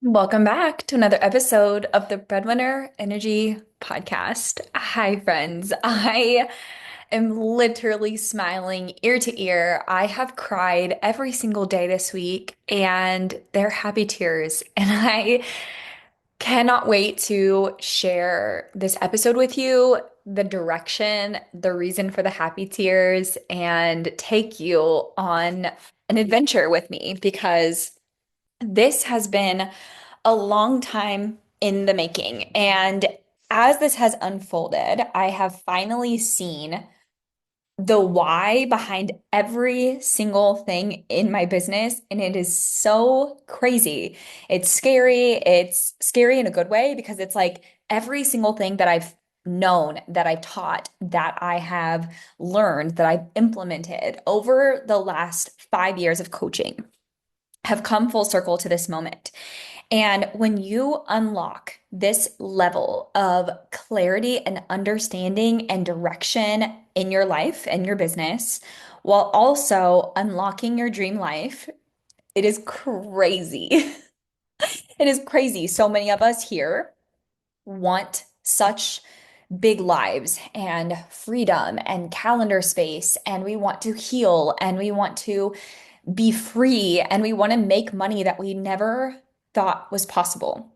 Welcome back to another episode of the Breadwinner Energy Podcast. Hi, friends. I am literally smiling ear to ear. I have cried every single day this week, and they're happy tears. And I cannot wait to share this episode with you, the direction, the reason for the happy tears, and take you on an adventure with me because this has been a long time in the making. And as this has unfolded, I have finally seen the why behind every single thing in my business. And it is so crazy. It's scary. It's scary in a good way because it's like every single thing that I've known, that I've taught, that I have learned, that I've implemented over the last 5 years of coaching have come full circle to this moment. And when you unlock this level of clarity and understanding and direction in your life and your business, while also unlocking your dream life, it is crazy. It is crazy. So many of us here want such big lives and freedom and calendar space, and we want to heal and we want to be free and we want to make money that we never thought was possible.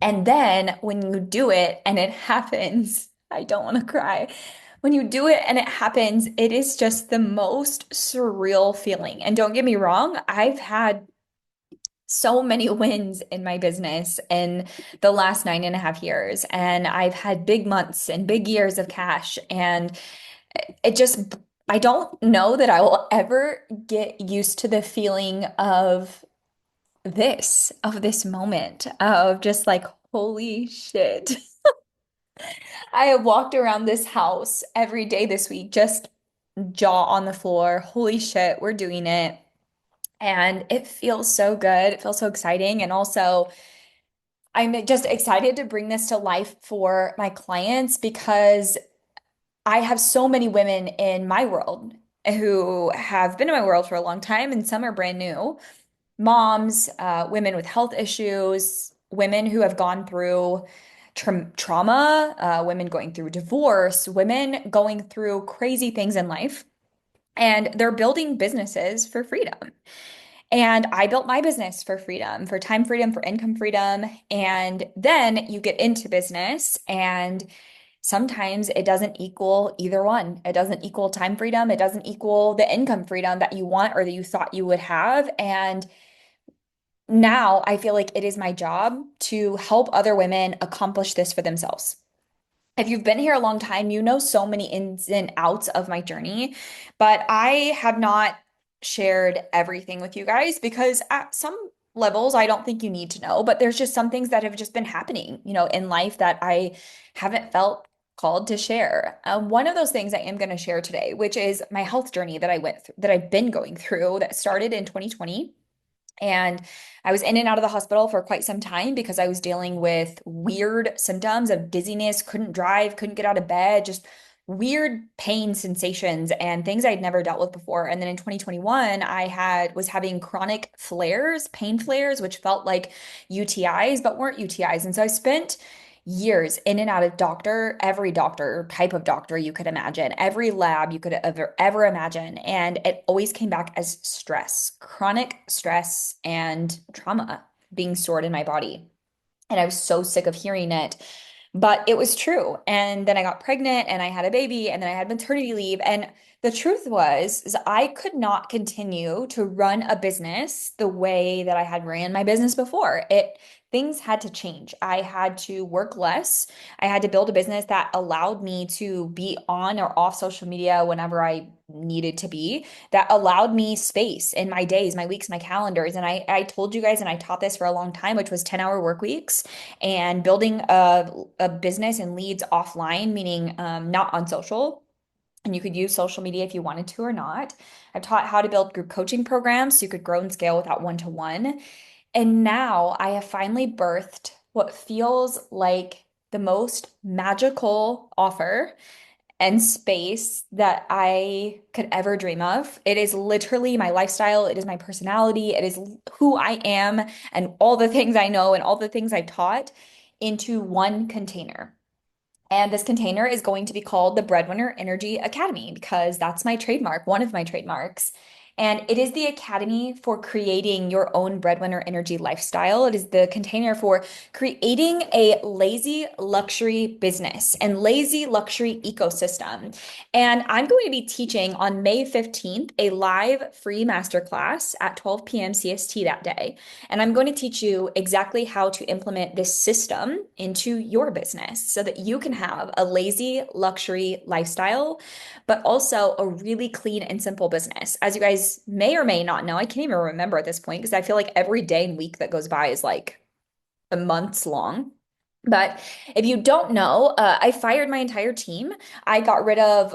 And then when you do it and it happens, I don't want to cry. When you do it and it happens, it is just the most surreal feeling. And don't get me wrong, I've had so many wins in my business in the last 9.5 years. And I've had big months and big years of cash. And it just, I don't know that I will ever get used to the feeling of this moment, of just like, holy shit. I have walked around this house every day this week, just jaw on the floor. Holy shit, we're doing it. And it feels so good. It feels so exciting. And also, I'm just excited to bring this to life for my clients because I have so many women in my world who have been in my world for a long time, and some are brand new. Moms, women with health issues, women who have gone through trauma, women going through divorce, women going through crazy things in life, and they're building businesses for freedom. And I built my business for freedom, for time freedom, for income freedom. And then you get into business, and sometimes it doesn't equal either one. It doesn't equal time freedom. It doesn't equal the income freedom that you want or that you thought you would have. And now I feel like it is my job to help other women accomplish this for themselves. If you've been here a long time, you know so many ins and outs of my journey, but I have not shared everything with you guys because at some levels I don't think you need to know, but there's just some things that have just been happening, in life that I haven't felt called to share. One of those things I am going to share today, which is my health journey that I went through, that I've been going through, that started in 2020. And I was in and out of the hospital for quite some time because I was dealing with weird symptoms of dizziness, couldn't drive, couldn't get out of bed, just weird pain sensations and things I'd never dealt with before. And then in 2021, was having chronic flares, pain flares, which felt like UTIs, but weren't UTIs. And so I spent years in and out of every doctor, type of doctor you could imagine, every lab you could ever imagine. And it always came back as stress, chronic stress and trauma being stored in my body. And I was so sick of hearing it, but it was true. And then I got pregnant and I had a baby and then I had maternity leave. And the truth was, is I could not continue to run a business the way that I had ran my business before. Things had to change. I had to work less. I had to build a business that allowed me to be on or off social media whenever I needed to be, that allowed me space in my days, my weeks, my calendars. And I told you guys, and I taught this for a long time, which was 10-hour work weeks and building a business and leads offline, meaning not on social. And you could use social media if you wanted to or not. I've taught how to build group coaching programs so you could grow and scale without one-to-one. And now I have finally birthed what feels like the most magical offer and space that I could ever dream of. It is literally my lifestyle, it is my personality, it is who I am and all the things I know and all the things I've taught into one container. And this container is going to be called the Breadwinner Energy Academy because that's my trademark, one of my trademarks. And it is the academy for creating your own breadwinner energy lifestyle. It is the container for creating a lazy luxury business and lazy luxury ecosystem. And I'm going to be teaching on May 15th a live free masterclass at 12 p.m. CST that day. And I'm going to teach you exactly how to implement this system into your business so that you can have a lazy luxury lifestyle, but also a really clean and simple business. As you guys may or may not know, I can't even remember at this point because I feel like every day and week that goes by is like a months long. But if you don't know, I fired my entire team. I got rid of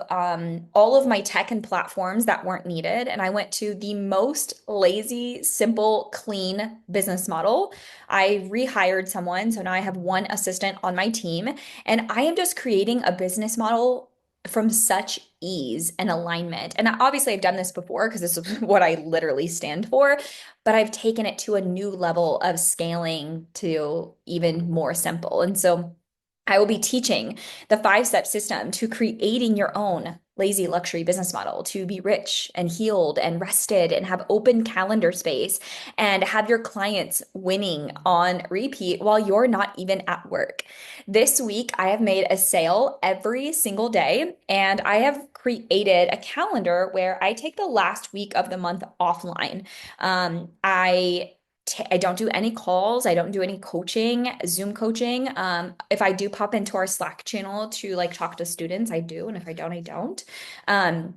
all of my tech and platforms that weren't needed, and I went to the most lazy, simple, clean business model. I rehired someone, so now I have one assistant on my team, and I am just creating a business model from such ease and alignment. And obviously, I've done this before because this is what I literally stand for, but I've taken it to a new level of scaling to even more simple. And so I will be teaching the 5-step system to creating your own lazy luxury business model to be rich and healed and rested and have open calendar space and have your clients winning on repeat while you're not even at work. This week, I have made a sale every single day, and I have created a calendar where I take the last week of the month offline. I don't do any calls. I don't do any coaching, Zoom coaching. If I do pop into our Slack channel to like talk to students, I do. And if I don't, I don't. Um,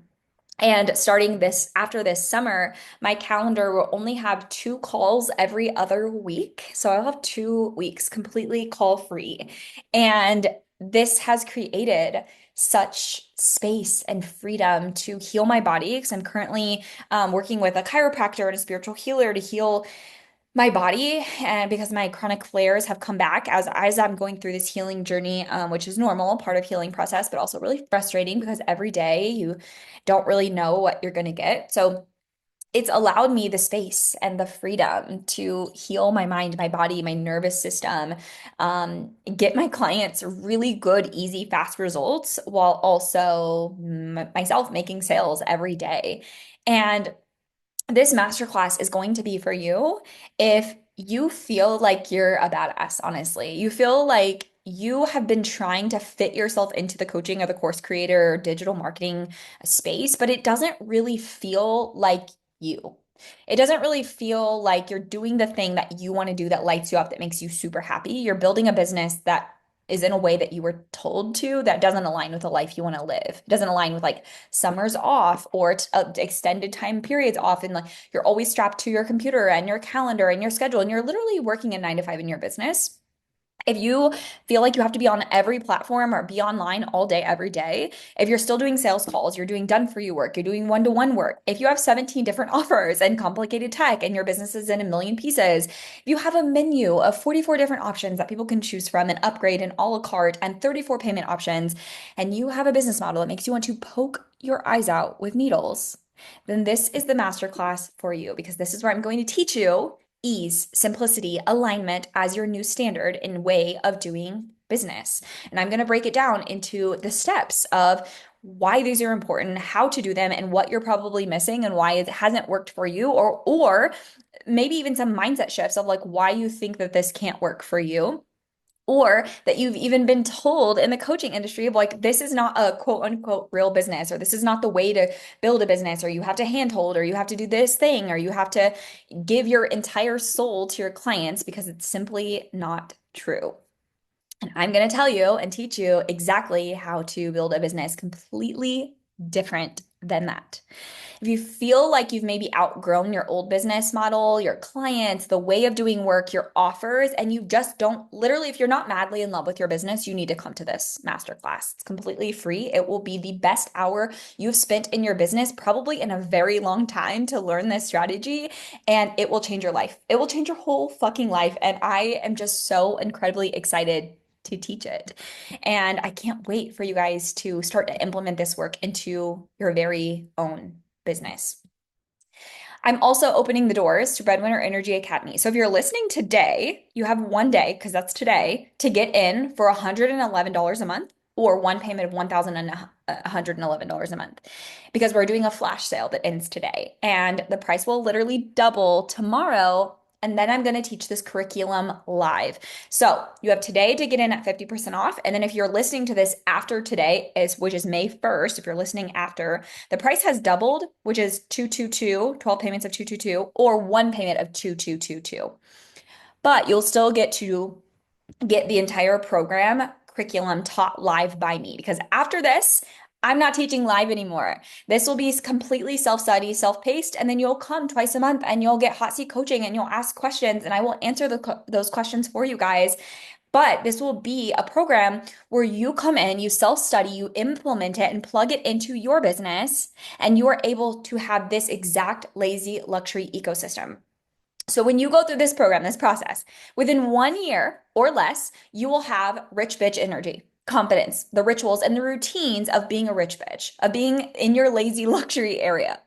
and starting this after this summer, my calendar will only have 2 calls every other week. So I'll have 2 weeks completely call free. And this has created such space and freedom to heal my body because I'm currently working with a chiropractor and a spiritual healer to heal my body, and because my chronic flares have come back as I'm going through this healing journey, which is normal, part of healing process, but also really frustrating because every day you don't really know what you're going to get. So it's allowed me the space and the freedom to heal my mind, my body, my nervous system, get my clients really good, easy, fast results while also myself making sales every day. And this masterclass is going to be for you if you feel like you're a badass, honestly. You feel like you have been trying to fit yourself into the coaching or the course creator or digital marketing space, but it doesn't really feel like you. It doesn't really feel like you're doing the thing that you want to do that lights you up, that makes you super happy. You're building a business that is in a way that you were told to that doesn't align with the life you want to live. It doesn't align with like summers off or extended time periods off, and like you're always strapped to your computer and your calendar and your schedule, and you're literally working a 9 to 5 in your business. If you feel like you have to be on every platform or be online all day, every day, if you're still doing sales calls, you're doing done for you work, you're doing one-to-one work, if you have 17 different offers and complicated tech and your business is in a million pieces, if you have a menu of 44 different options that people can choose from and upgrade and a la carte and 34 payment options, and you have a business model that makes you want to poke your eyes out with needles, then this is the masterclass for you because this is where I'm going to teach you ease, simplicity, alignment as your new standard and way of doing business. And I'm going to break it down into the steps of why these are important, how to do them, and what you're probably missing and why it hasn't worked for you, or maybe even some mindset shifts of like why you think that this can't work for you. Or that you've even been told in the coaching industry of like, this is not a quote unquote real business, or this is not the way to build a business, or you have to handhold, or you have to do this thing, or you have to give your entire soul to your clients because it's simply not true. And I'm going to tell you and teach you exactly how to build a business completely different than that. If you feel like you've maybe outgrown your old business model, your clients, the way of doing work, your offers, and you just don't, literally, if you're not madly in love with your business, you need to come to this masterclass. It's completely free. It will be the best hour you've spent in your business, probably in a very long time, to learn this strategy, and it will change your life. It will change your whole fucking life. And I am just so incredibly excited to teach it. And I can't wait for you guys to start to implement this work into your very own business. I'm also opening the doors to Breadwinner Energy Academy. So if you're listening today, you have one day, because that's today, to get in for $111 a month or one payment of $1,111 a month because we're doing a flash sale that ends today. And the price will literally double tomorrow. And then I'm going to teach this curriculum live. So you have today to get in at 50% off. And then if you're listening to this after today, which is May 1st, if you're listening after, the price has doubled, which is 222, 12 payments of 222, or one payment of 2222. But you'll still get to get the entire program curriculum taught live by me because after this, I'm not teaching live anymore. This will be completely self-study, self-paced, and then you'll come twice a month and you'll get hot seat coaching and you'll ask questions and I will answer those questions for you guys. But this will be a program where you come in, you self-study, you implement it and plug it into your business, and you are able to have this exact lazy luxury ecosystem. So when you go through this program, this process, within 1 year or less, you will have rich bitch energy, confidence, the rituals and the routines of being a rich bitch, of being in your lazy luxury era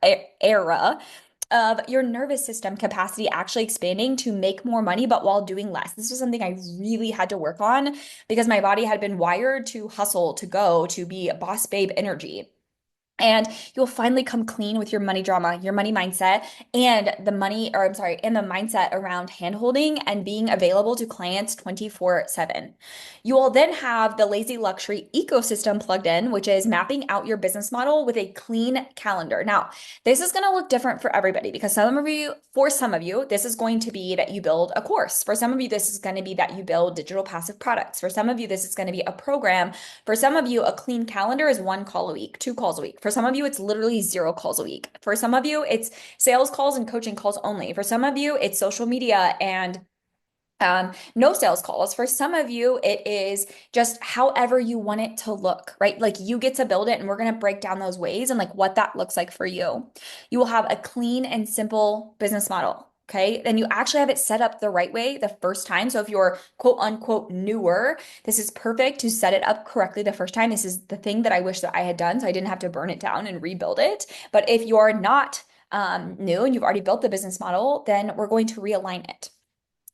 of your nervous system capacity actually expanding to make more money, but while doing less. This was something I really had to work on because my body had been wired to hustle, to go, to be boss babe energy. And you'll finally come clean with your money drama, your money mindset, and the money, or I'm sorry, and the mindset around handholding and being available to clients 24/7. You will then have the lazy luxury ecosystem plugged in, which is mapping out your business model with a clean calendar. Now, this is going to look different for everybody because for some of you, this is going to be that you build a course. For some of you, this is going to be that you build digital passive products. For some of you, this is going to be a program. For some of you, a clean calendar is 1 call a week, 2 calls a week. For some of you, it's literally 0 calls a week. For some of you, it's sales calls and coaching calls only. For some of you, it's social media and no sales calls. For some of you, it is just however you want it to look, right? Like you get to build it and we're going to break down those ways and like what that looks like for you. You will have a clean and simple business model. Okay. Then you actually have it set up the right way the first time. So if you're quote unquote newer, this is perfect to set it up correctly the first time. This is the thing that I wish that I had done so I didn't have to burn it down and rebuild it. But if you're not new and you've already built the business model, then we're going to realign it.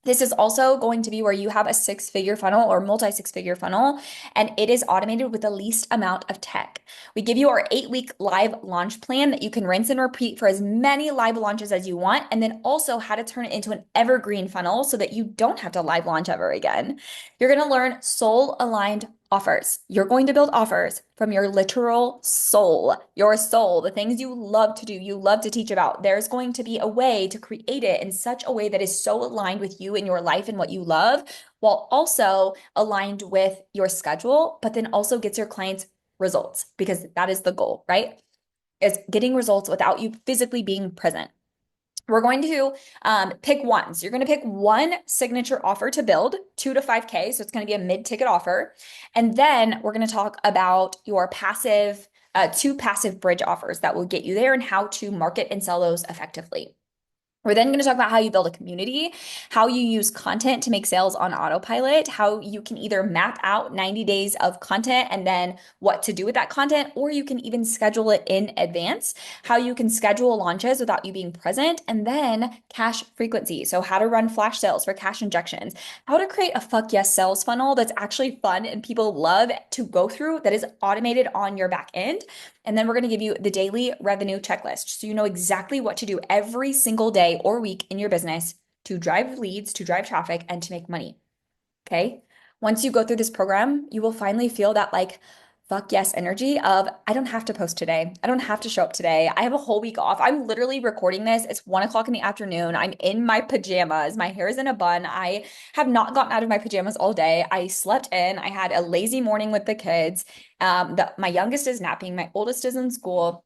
This is also going to be where you have a 6-figure funnel or multi 6-figure funnel, and it is automated with the least amount of tech. We give you our 8-week live launch plan that you can rinse and repeat for as many live launches as you want, and then also how to turn it into an evergreen funnel so that you don't have to live launch ever again. You're going to learn soul aligned offers. You're going to build offers from your literal soul, your soul, the things you love to do, you love to teach about. There's going to be a way to create it in such a way that is so aligned with you and your life and what you love, while also aligned with your schedule, but then also gets your clients results because that is the goal, right? Is getting results without you physically being present. We're going to pick one. So you're going to pick one signature offer to build, 2 to 5K. So it's going to be a mid-ticket offer. And then we're going to talk about your passive, 2 passive bridge offers that will get you there and how to market and sell those effectively. We're then going to talk about how you build a community, how you use content to make sales on autopilot, how you can either map out 90 days of content and then what to do with that content, or you can even schedule it in advance, how you can schedule launches without you being present, and then cash frequency. So how to run flash sales for cash injections, how to create a fuck yes sales funnel that's actually fun and people love to go through that is automated on your back end. And then we're going to give you the daily revenue checklist so you know exactly what to do every single day or week in your business to drive leads, to drive traffic, and to make money. Okay. Once you go through this program, you will finally feel that like, fuck yes energy of I don't have to post today. I don't have to show up today. I have a whole week off. I'm literally recording this. It's 1 o'clock in the afternoon. I'm in my pajamas. My hair is in a bun. I have not gotten out of my pajamas all day. I slept in. I had a lazy morning with the kids. My youngest is napping. My oldest is in school.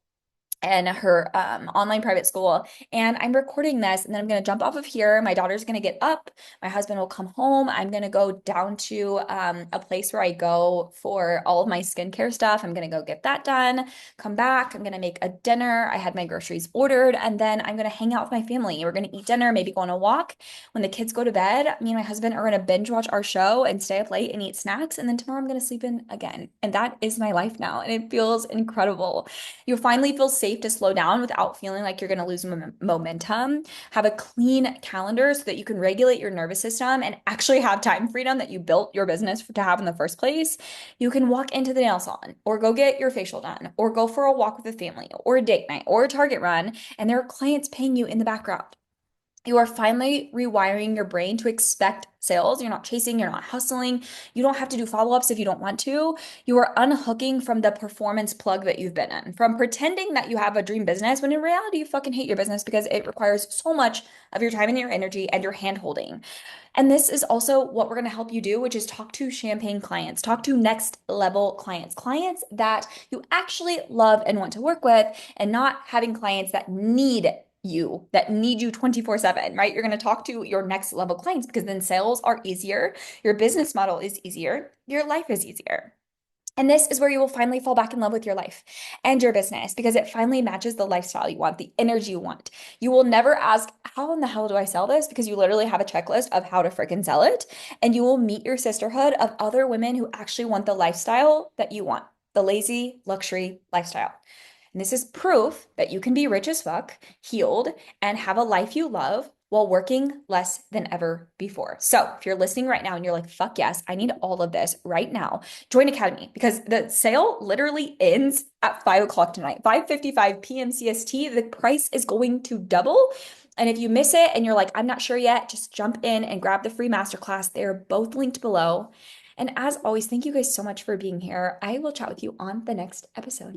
and her online private school. And I'm recording this, and then I'm going to jump off of here. My daughter's going to get up. My husband will come home. I'm going to go down to a place where I go for all of my skincare stuff. I'm going to go get that done, come back. I'm going to make a dinner. I had my groceries ordered, and then I'm going to hang out with my family. We're going to eat dinner, maybe go on a walk. When the kids go to bed, me and my husband are going to binge watch our show and stay up late and eat snacks. And then tomorrow I'm going to sleep in again. And that is my life now. And it feels incredible. You'll finally feel safe to slow down without feeling like you're going to lose momentum. Have a clean calendar so that you can regulate your nervous system and actually have time freedom that you built your business to have in the first place. You can walk into the nail salon or go get your facial done or go for a walk with a family or a date night or a Target run, and there are clients paying you in the background. You are finally rewiring your brain to expect sales. You're not chasing, you're not hustling. You don't have to do follow-ups if you don't want to. You are unhooking from the performance plug that you've been in, from pretending that you have a dream business when in reality you fucking hate your business because it requires so much of your time and your energy and your hand holding. And this is also what we're going to help you do, which is talk to champagne clients, talk to next level clients, clients that you actually love and want to work with, and not having clients that need you 24/7, right? You're going to talk to your next level clients because then sales are easier, your business model is easier, your life is easier. And this is where you will finally fall back in love with your life and your business because it finally matches the lifestyle you want, the energy you want. You will never ask, how in the hell do I sell this? Because you literally have a checklist of how to freaking sell it. And you will meet your sisterhood of other women who actually want the lifestyle that you want, the lazy luxury lifestyle. And this is proof that you can be rich as fuck, healed, and have a life you love while working less than ever before. So if you're listening right now and you're like, fuck yes, I need all of this right now, join Academy because the sale literally ends at 5 o'clock tonight, 5:55 p.m. CST. The price is going to double. And if you miss it and you're like, I'm not sure yet, just jump in and grab the free masterclass. They are both linked below. And as always, thank you guys so much for being here. I will chat with you on the next episode.